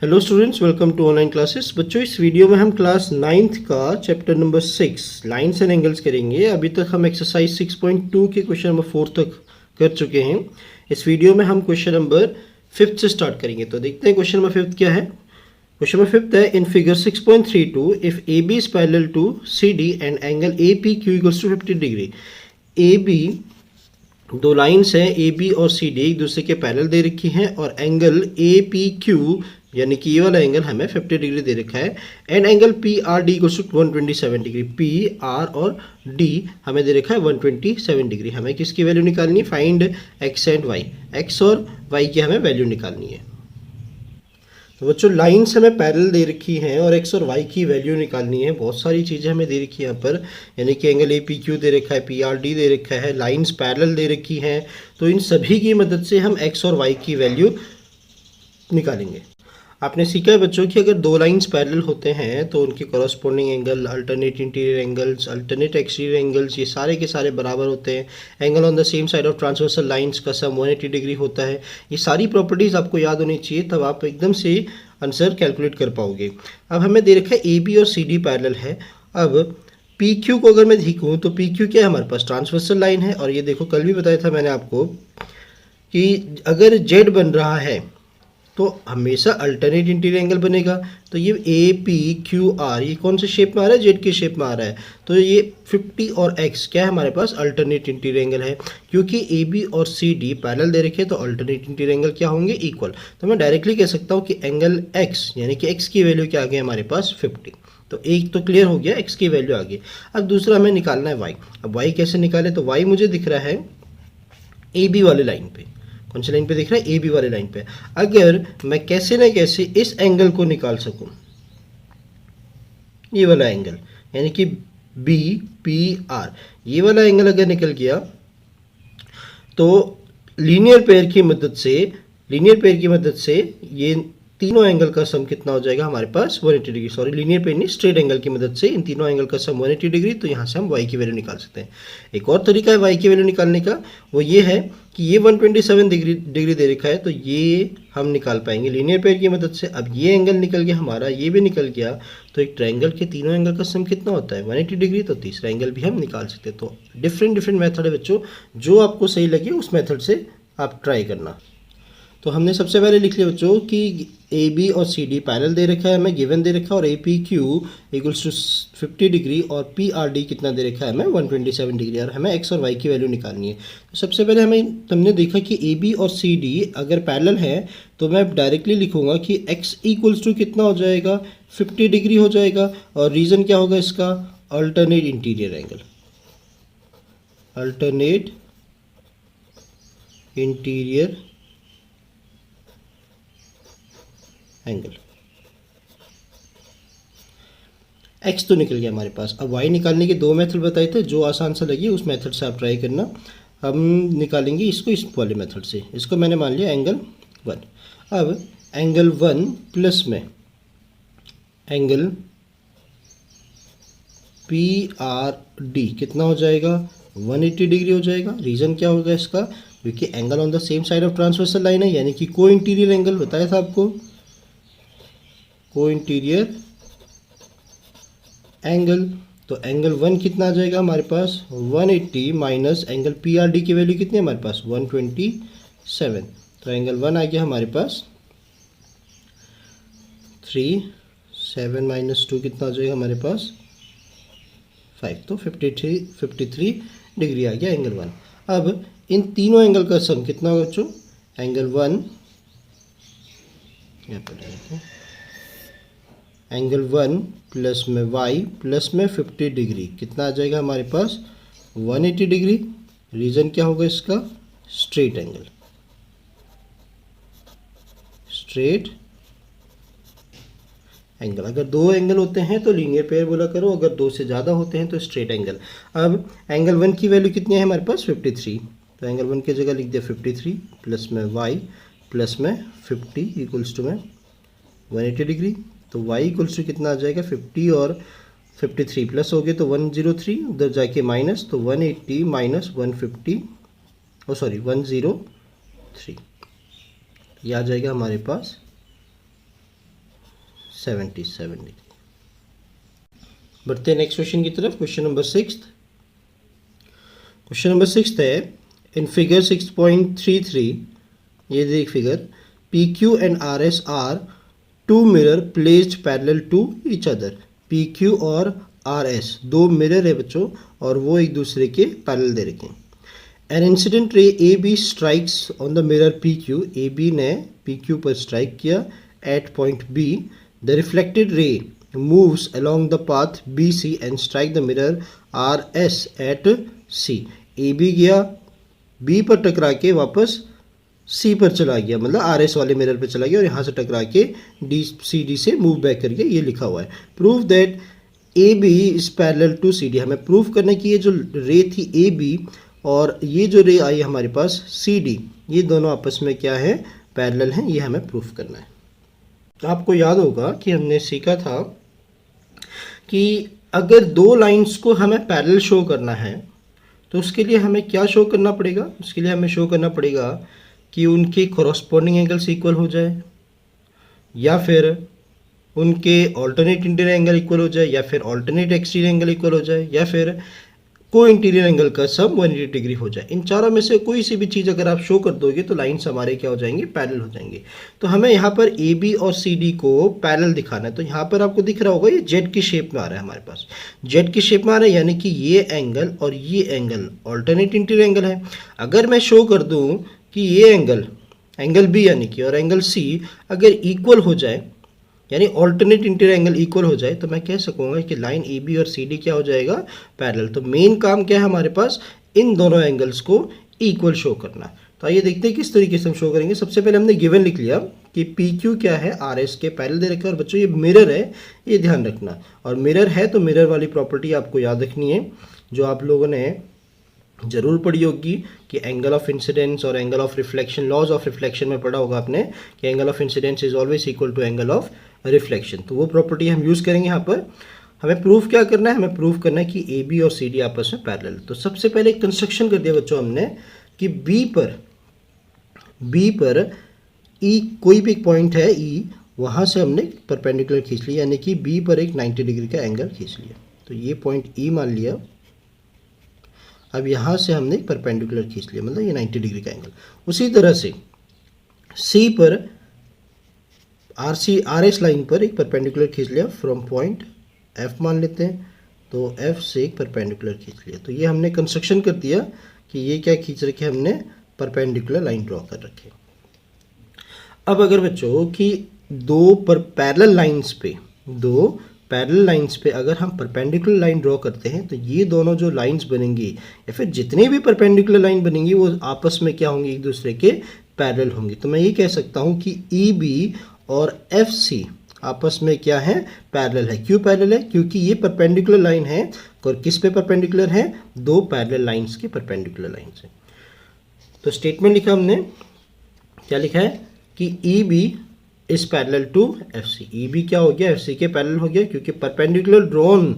Hello students, welcome to online classes. बच्चों, इस video में हम क्लास 9th का chapter number 6 lines and angles करेंगे। अभी तक हम एक्सरसाइज 6.2 के क्वेश्चन नंबर 4 तक कर चुके हैं। इस वीडियो में हम क्वेश्चन नंबर 5 से स्टार्ट करेंगे। तो देखते हैं क्वेश्चन नंबर 5 क्या है। क्वेश्चन नंबर 5 है, in figure 6.32 if A B is parallel to C D and angle A P Q equals to 50 degree. A B दो लाइन्स हैं, ए बी और सी डी एक दूसरे के पैरेलल दे रखी हैं और एंगल ए पी क्यू यानी कि ये वाला एंगल हमें 50 डिग्री दे रखा है। And angle P R D equals to 127 degree. P R और डी हमें दे रखा है 127 डिग्री। हमें किसकी वैल्यू निकालनी है? Find X and Y. X और वाई की हमें वैल्यू निकालनी है। तो बच्चों, लाइन्स हमें पैरेलल दे रखी हैं और एक्स और वाई की वैल्यू निकालनी है। बहुत सारी चीज़ें हमें दे रखी है यहाँ पर, यानी कि एंगल ए पी क्यू दे रखा है, पी आर डी दे रखा है, लाइन्स पैरेलल दे रखी हैं। तो इन सभी की मदद से हम एक्स और वाई की वैल्यू निकालेंगे। आपने सीखा है बच्चों कि अगर दो लाइन्स पैरेलल होते हैं तो उनके corresponding angle, alternate interior angles, alternate exterior angles, ये सारे के सारे बराबर होते हैं। Angle on the same side of transversal lines का सम 180 डिग्री होता है। ये सारी प्रॉपर्टीज़ आपको याद होनी चाहिए, तब आप एकदम से आंसर कैलकुलेट कर पाओगे। अब हमें दे रखा है ए बी और सी डी पैरेलल है। अब पी क्यू को अगर मैं देखूँ तो पी क्यू क्या है? हमारे पास ट्रांसवर्सल लाइन है। और ये देखो, कल भी बताया था मैंने आपको कि अगर जेड बन रहा है तो हमेशा अल्टरनेट इंटीरियर एंगल बनेगा। तो ये ए पी क्यू आर ये कौन से शेप में आ रहा है? जेड के शेप में आ रहा है। तो ये 50 और एक्स क्या है हमारे पास? अल्टरनेट इंटीरियर एंगल है। क्योंकि ए बी और सी डी पैरेलल दे रखे हैं तो अल्टरनेट इंटीरियर एंगल क्या होंगे? इक्वल। तो मैं डायरेक्टली कह सकता हूँ कि एंगल एक्स यानी कि एक्स की वैल्यू क्या आ गई हमारे पास? 50। तो एक तो क्लियर हो गया, एक्स की वैल्यू आ गई। अब दूसरा हमें निकालना है वाई। अब वाई कैसे निकाले? तो वाई मुझे दिख रहा है ए बी वाले लाइन पे। कौन सी लाइन पे दिख रहा है? ए बी वाले लाइन पे। अगर मैं कैसे ना कैसे इस एंगल को निकाल सकूं, ये वाला एंगल यानी कि बी पी आर, ये वाला एंगल अगर निकल गया तो लीनियर पेयर की मदद से ये तीनों एंगल का सम कितना हो जाएगा हमारे पास? 180 डिग्री। सॉरी, लीनियर पेयर नहीं, स्ट्रेट एंगल की मदद से इन तीनों एंगल का सम 180 डिग्री। तो यहाँ से हम y की वैल्यू निकाल सकते हैं। एक और तरीका है y की वैल्यू निकालने का, वो ये है कि ये 127 डिग्री दे रखा है तो ये हम निकाल पाएंगे लीनियर पेयर की मदद से। अब ये एंगल निकल गया हमारा, ये भी निकल गया, तो एक ट्रायंगल के तीनों एंगल का सम कितना होता है? 180 डिग्री। तो तीसरा एंगल भी हम निकाल सकते हैं। तो डिफरेंट मेथड है बच्चों, जो आपको सही लगे उस मेथड से आप ट्राई करना। तो हमने सबसे पहले लिख लिया बच्चों कि ए बी और सी डी पैरेलल दे रखा है, हमें गिवन दे रखा है, और A P Q equals to 50 degree और पी आर डी कितना दे रखा है हमें? 127 डिग्री। और हमें एक्स और वाई की वैल्यू निकालनी है। तो सबसे पहले हमने देखा कि ए बी और सी डी अगर पैरेलल है तो मैं डायरेक्टली लिखूंगा कि एक्स इक्वल्स टू कितना हो जाएगा? 50 डिग्री हो जाएगा। और रीज़न क्या होगा इसका? Alternate interior angle. Alternate interior angle. X तो निकल गया हमारे पास। अब वाई निकालने के दो मेथड बताए थे, जो आसान सा लगे उस मेथड से आप ट्राई करना। हम निकालेंगे इसको इस वाले मेथड से। इसको मैंने मान लिया एंगल 1। अब एंगल 1 प्लस में एंगल पी आर डी कितना हो जाएगा? 180 डिग्री हो जाएगा। रीज़न क्या होगा इसका? क्योंकि angle on the same side of transversal line है, यानी कि को इंटीरियर एंगल बताया था आपको। को इंटीरियर एंगल। तो एंगल 1 कितना आ जाएगा हमारे पास? 180 minus angle P R D की वैल्यू कितनी है हमारे पास? 127। तो एंगल 1 आ गया हमारे पास 3। 7 माइनस 2 कितना आ जाएगा हमारे पास? 5। तो 53 डिग्री आ गया एंगल 1। अब इन तीनों एंगल का सम कितना होगा बच्चों? एंगल 1 यहाँ पर एंगल 1 प्लस में y प्लस में 50 डिग्री कितना आ जाएगा हमारे पास? 180 डिग्री। रीज़न क्या होगा इसका? Straight angle. Straight angle. अगर दो एंगल होते हैं तो लीनियर पेयर बोला करो, अगर दो से ज़्यादा होते हैं तो स्ट्रेट एंगल। अब एंगल 1 की वैल्यू कितनी है हमारे पास? 53। तो एंगल 1 की जगह लिख दिया 53 प्लस में y प्लस में 50 इक्वल्स टू में 180 डिग्री। तो y इक्वल्स टू कितना आ जाएगा? 50 और 53 प्लस हो गए तो 103, उधर जाके माइनस, तो 180 माइनस 150 सॉरी 103, ये आ जाएगा हमारे पास 77 डिग्री। बढ़ते हैं नेक्स्ट क्वेश्चन की तरफ। क्वेश्चन नंबर 6 है इन फिगर 6.33, ये देख figure, P Q and R S are two mirror placed parallel to each other. P Q और आर एस दो मिरर है बच्चों और वो एक दूसरे के पैरेलल दे रखे हैं। An incident ray A B strikes on the mirror P Q, A B ने पी क्यू पर स्ट्राइक किया at point B. The reflected ray moves along the path BC and strike the mirror RS at C। AB गया B पर टकरा के वापस C पर चला गया, मतलब RS वाले मिरर पर चला गया और यहाँ से टकरा के CD से मूव बैक करके ये लिखा हुआ है। Prove that AB is parallel to CD। हमें प्रूव करना कि ये जो रे थी AB और ये जो रे आई हमारे पास CD, ये दोनों आपस में क्या है, पैरेलल हैं। ये हमें प्रूफ करना है। तो आपको याद होगा कि हमने सीखा था कि अगर दो लाइंस को हमें पैरेलल शो करना है तो उसके लिए हमें क्या शो करना पड़ेगा, उसके लिए हमें शो करना पड़ेगा कि उनके कॉरस्पॉन्डिंग एंगल्स इक्वल हो जाए, या फिर उनके ऑल्टरनेट इंटीरियर एंगल इक्वल हो जाए, या फिर ऑल्टरनेट एक्सटीरियर एंगल इक्वल हो जाए, या फिर को इंटीरियर एंगल का सम 180 डिग्री हो जाए। इन चारों में से कोई सी भी चीज़ अगर आप शो कर दोगे तो लाइंस हमारे क्या हो जाएंगे, पैरेलल हो जाएंगे। तो हमें यहाँ पर ए बी और सी डी को पैरेलल दिखाना है। तो यहाँ पर आपको दिख रहा होगा ये जेड की शेप में आ रहा है, हमारे पास जेड की शेप में आ रहा है, यानी कि ये एंगल और ये एंगल ऑल्टरनेट इंटीरियर एंगल है। अगर मैं शो कर दूँ कि ये एंगल बी यानी कि और एंगल सी अगर इक्वल हो जाए, यानी ऑल्टरनेट इंटीरियर एंगल इक्वल हो जाए, तो मैं कह सकूंगा कि लाइन ए बी और सी डी क्या हो जाएगा, पैरेलल। तो मेन काम क्या है हमारे पास, इन दोनों एंगल्स को इक्वल शो करना। तो आइए देखते हैं किस तरीके से हम शो करेंगे। सबसे पहले हमने गिवन लिख लिया कि पी क्यू क्या है, आर एस के पैरेलल दे रखा है। और बच्चों ये मिरर है, ये ध्यान रखना। और मिरर है तो मिरर वाली प्रॉपर्टी आपको याद रखनी है जो आप लोगों ने जरूर पढ़ी होगी कि एंगल ऑफ इंसिडेंस और angle of reflection, laws of reflection में पढ़ा होगा आपने कि angle of incidence is always equal to angle of reflection. तो वो प्रॉपर्टी हम यूज़ करेंगे यहाँ पर। हमें प्रूफ क्या करना है, हमें प्रूफ करना है कि ए बी और सी डी आपस में पैरेलल। तो सबसे पहले कंस्ट्रक्शन कर दिया बच्चों हमने कि बी पर ई कोई भी पॉइंट है ई, वहाँ से हमने परपेंडिकुलर खींच लिया, यानी कि बी पर एक 90 डिग्री का एंगल खींच लिया। तो ये पॉइंट ई मान लिया। अब यहाँ से हमने परपेंडिकुलर खींच लिया, मतलब ये 90 डिग्री का एंगल। उसी तरह से सी पर आर एस लाइन पर एक परपेंडिकुलर खींच लिया फ्रॉम पॉइंट एफ मान लेते हैं, तो एफ से एक परपेंडिकुलर खींच लिया। तो ये हमने कंस्ट्रक्शन कर दिया कि ये क्या खींच रखे, हमने परपेंडिकुलर लाइन ड्रॉ कर रखे। अब अगर बच्चों कि दो पैरेलल लाइंस पे अगर हम परपेंडिकुलर लाइन ड्रॉ करते हैं तो ये दोनों जो लाइंस बनेंगी या फिर जितनी भी परपेंडिकुलर लाइन बनेंगी वो आपस में क्या होंगी, एक दूसरे के पैरेलल होंगी। तो मैं ये कह सकता हूँ कि ई बी और एफ सी आपस में क्या है, पैरेलल है। क्यों पैरेलल है, क्योंकि ये परपेंडिकुलर लाइन है। और किस पे परपेंडिकुलर है, दो पैरेलल लाइंस के परपेंडिकुलर लाइन से। तो स्टेटमेंट लिखा हमने, क्या लिखा है कि E B is parallel to F C. E B क्या हो गया, एफ सी के पैरेलल हो गया, क्योंकि perpendicular drawn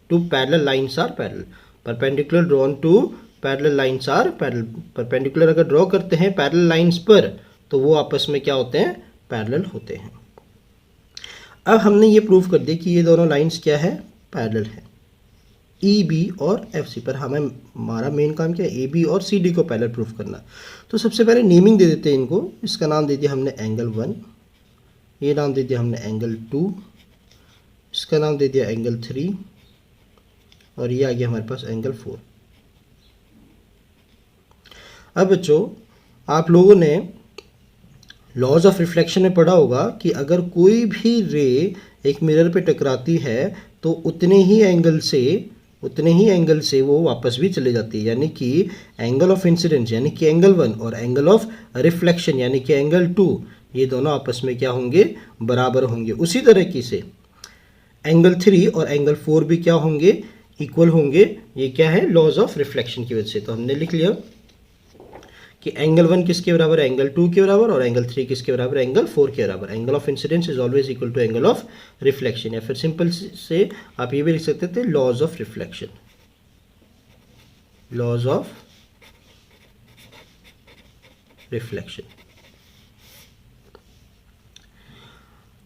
to parallel lines are parallel. Perpendicular drawn to parallel lines are parallel. Perpendicular अगर ड्रॉ करते हैं पैरेलल लाइंस पर तो वो आपस में क्या होते हैं, पैरेलल होते हैं। अब हमने ये प्रूव कर दिया कि ये दोनों लाइंस क्या है, पैरेलल है। ई बी और एफ सी पर हमारा मेन काम क्या है, ए बी और सी डी को पैरेलल प्रूफ करना। तो सबसे पहले नेमिंग दे देते हैं इनको। इसका नाम दे दिया हमने एंगल 1, ये नाम दे दिया हमने एंगल 2, इसका नाम दे दिया एंगल 3 और ये आ गया हमारे पास एंगल 4। अब बच्चों आप लोगों ने लॉज ऑफ रिफ्लेक्शन में पढ़ा होगा कि अगर कोई भी रे एक मिरर पे टकराती है तो उतने ही एंगल से वो वापस भी चले जाती है। यानी कि एंगल ऑफ इंसिडेंस यानी कि एंगल 1 और एंगल ऑफ रिफ्लेक्शन यानी कि एंगल 2, ये दोनों आपस में क्या होंगे, बराबर होंगे। उसी तरीके से एंगल 3 और एंगल 4 भी क्या होंगे, इक्वल होंगे। ये क्या है, लॉज ऑफ रिफ्लेक्शन की वजह से। तो हमने लिख लिया कि एंगल 1 किसके बराबर है, एंगल 2 के बराबर, और एंगल 3 किसके बराबर है, एंगल 4 के बराबर। Angle of incidence is always equal to angle of reflection, या फिर सिंपल से आप ये भी लिख सकते थे laws of reflection, laws of reflection.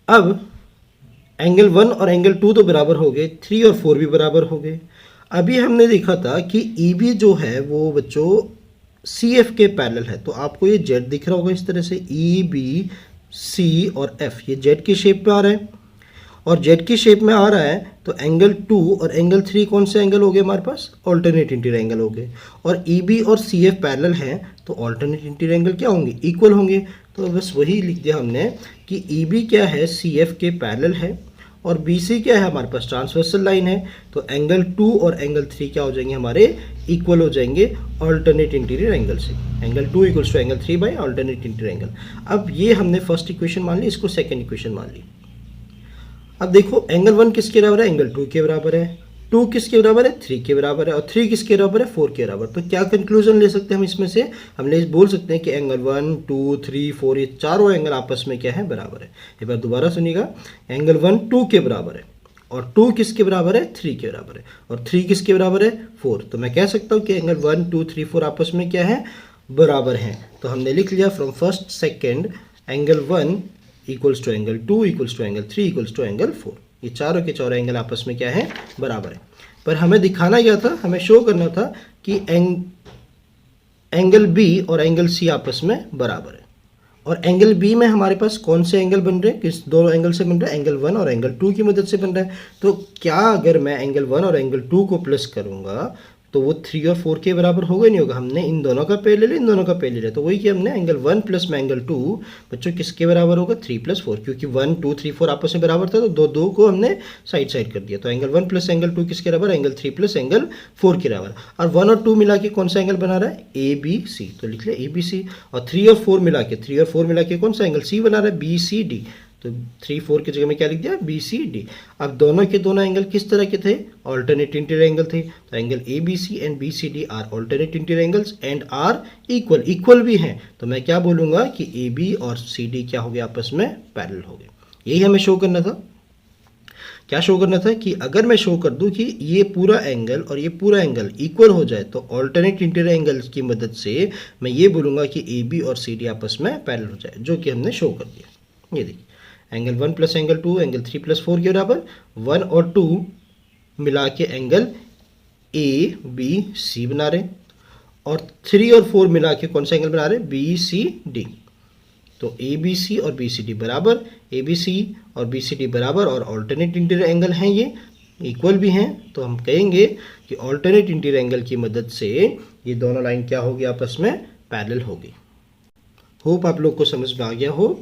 अब एंगल 1 और एंगल 2 तो बराबर हो गए, 3 और 4 भी बराबर हो गए। अभी हमने देखा था कि ई बी जो है वो बच्चों सी एफ के पैरेलल है, तो आपको ये जेड दिख रहा होगा इस तरह से, ई बी सी और एफ, ये जेड की शेप में आ रहा है। और जेड की शेप में आ रहा है तो एंगल 2 और एंगल 3 कौन से एंगल हो गए हमारे पास? ऑल्टरनेट इंटीरियर एंगल हो गए। और ई बी और सी एफ पैरेलल हैं तो ऑल्टरनेट इंटीरियर एंगल क्या होंगे? इक्वल होंगे। तो बस वही लिख दिया हमने कि ई बी क्या है? सी एफ के पैरेलल है, और बी सी क्या है? हमारे पास ट्रांसवर्सल लाइन है। तो एंगल 2 और एंगल 3 क्या हो जाएंगे हमारे? इक्वल हो जाएंगे ऑल्टरनेट इंटीरियर एंगल से। Angle 2 equals to angle 3 by alternate interior angle. अब ये हमने फर्स्ट इक्वेशन मान ली, इसको सेकंड इक्वेशन मान ली। अब देखो एंगल 1 किसके बराबर है? एंगल 2 के बराबर है। 2 किसके बराबर है? 3 के बराबर है। और 3 किसके बराबर है? 4 के बराबर। तो क्या कंक्लूजन ले सकते हैं हम इसमें से? हमने बोल सकते हैं कि एंगल 1, 2, 3, 4 ये चारों एंगल आपस में क्या है? बराबर है। एक बार दोबारा सुनिएगा, एंगल 1 2 के बराबर है, और 2 किसके बराबर है? 3 के बराबर है, और 3 किसके बराबर है? 4। तो मैं कह सकता हूँ कि एंगल 1, 2, 3, 4 आपस में क्या है? बराबर हैं। तो हमने लिख लिया from first second angle 1 equals to angle 2 equals to angle 3 equals to angle 4। ये चारों के चारों एंगल आपस में क्या है? बराबर है। पर हमें दिखाना क्या था? हमें शो करना था कि एंगल बी और एंगल सी आपस में बराबर है। और एंगल बी में हमारे पास कौन से एंगल बन रहे हैं? किस दो एंगल से बन रहे हैं? एंगल 1 और एंगल 2 की मदद से बन रहा है। तो क्या अगर मैं एंगल 1 और एंगल 2 को प्लस करूंगा तो वो 3 और 4 के बराबर होगा? नहीं होगा। हमने इन दोनों का पेड़ ले लिया, इन दोनों का पेड़ ले लिया, तो वही कि हमने एंगल 1 प्लस में एंगल 2 बच्चों किसके बराबर होगा? 3 प्लस 4, क्योंकि 1 2 3 4 आपस में बराबर था, तो दो दो को हमने साइड साइड कर दिया। तो एंगल 1 प्लस एंगल 2 किसके बराबर? एंगल 3 प्लस एंगल 4 के बराबर। और 1 और 2 मिला के कौन सा एंगल बना रहा है? A B C. तो लिख लिया ए बी सी। और 3 और 4 मिला के कौन सा एंगल? सी बना रहा है? B C D. तो 3 4 की जगह में क्या लिख दिया? B C D. अब दोनों के दोनों एंगल किस तरह के थे? ऑल्टरनेट इंटीरियर एंगल थे। तो angle A B C and B C D are alternate interior angles and are equal. Equal भी हैं तो मैं क्या बोलूंगा कि ए बी और सी डी क्या हो गया? आपस में पैरेलल हो गए। यही हमें शो करना था। क्या शो करना था? कि अगर मैं शो कर दूं कि ये पूरा एंगल और ये पूरा एंगल इक्वल हो जाए तो ऑल्टरनेट इंटीरियर एंगल्स की मदद से मैं ये बोलूंगा कि ए बी और सी डी आपस में पैरेलल हो जाए, जो कि हमने शो कर दिया। ये देखिए angle 1 plus angle 2 angle 3 plus 4 के बराबर, 1 और 2 मिला के एंगल ए बी सी बना रहे, और 3 और 4 मिला के कौन सा एंगल बना रहे? B C D. तो ए बी सी और बी सी डी बराबर, ए बी सी और बी सी डी बराबर, और ऑल्टरनेट इंटीरियर एंगल हैं, ये इक्वल भी हैं। तो हम कहेंगे कि ऑल्टरनेट इंटीरियर एंगल की मदद से ये दोनों लाइन क्या होगी? आपस में पैरेलल होगी। होप आप लोग को समझ में आ गया हो।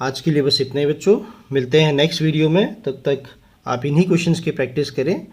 आज के लिए बस इतना ही बच्चों, मिलते हैं नेक्स्ट वीडियो में। तब तक आप इन्हीं क्वेश्चंस की प्रैक्टिस करें।